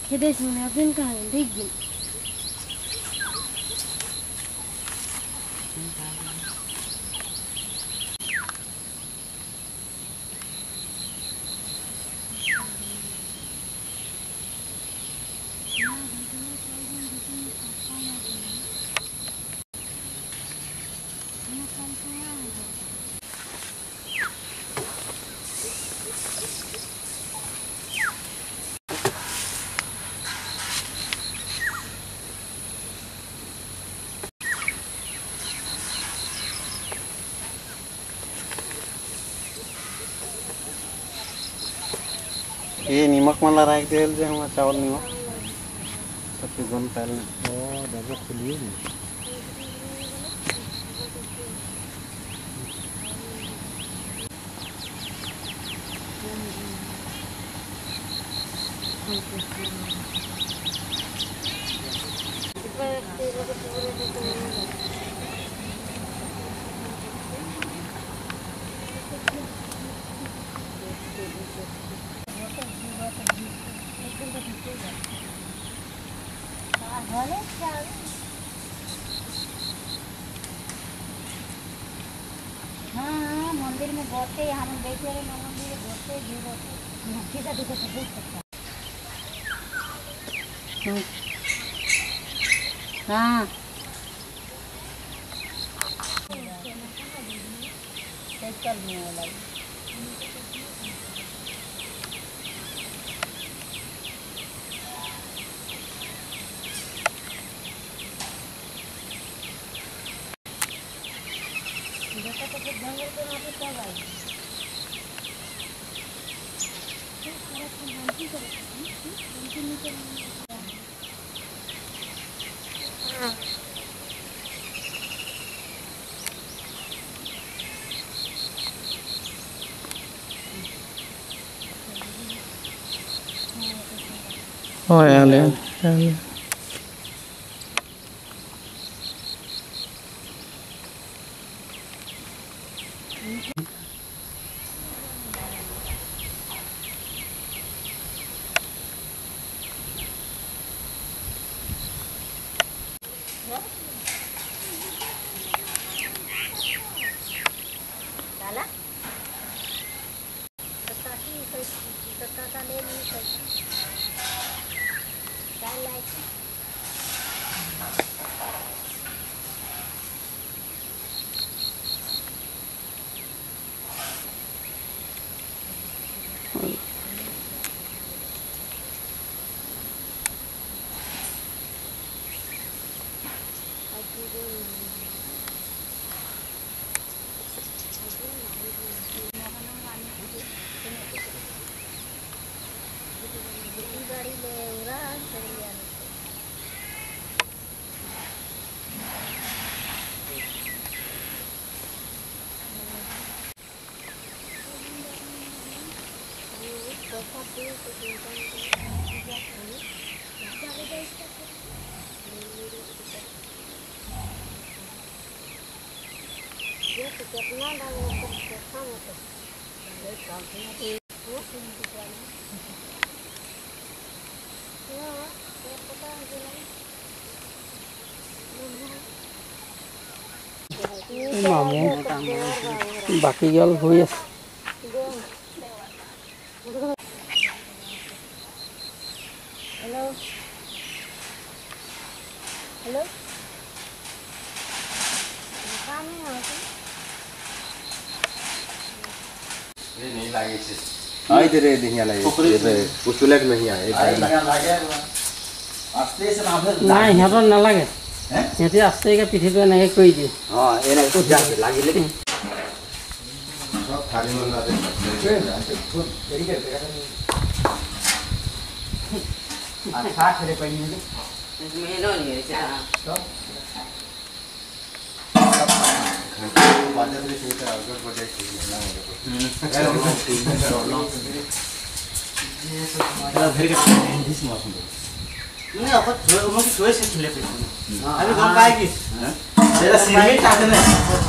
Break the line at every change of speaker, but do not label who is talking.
खेदे सुने दिन का है देख दिन
ये नीमक मला राख देल जे हम चावल नीमक सब गन पहले ओ दरवाजा खुलिए नहीं
हाँ मंदिर में बोलते यहाँ में बैठे रहे मंदिर में बोलते भी बोलते का देखो सब देख सकता हाँ चल नहीं वाला तो फिर जंगल के वहाँ पे कब आएगी
oh ya मामू बाकी गल हुई
हेलो हेलो काम है
ये नहीं लागे छे आई दे रे दिनिया लागे ये कुछ लग नहीं आए लागे आस्ते से
ना यहाँ पर ना लगे यहाँ आस्ते का पीछे पे नहीं कोई दी
हां ये नहीं तो जाके लागे ले सब थाली में ला दे देरी कर देगा अच्छा खरे पहले
इसमें नो नहीं है तो
बाजार में से अगर बजे ना
ये फिर के दिस मौसम नहीं अपन छोए से चले पे अभी कौन पाएगी तेरा सिर में चाहते हैं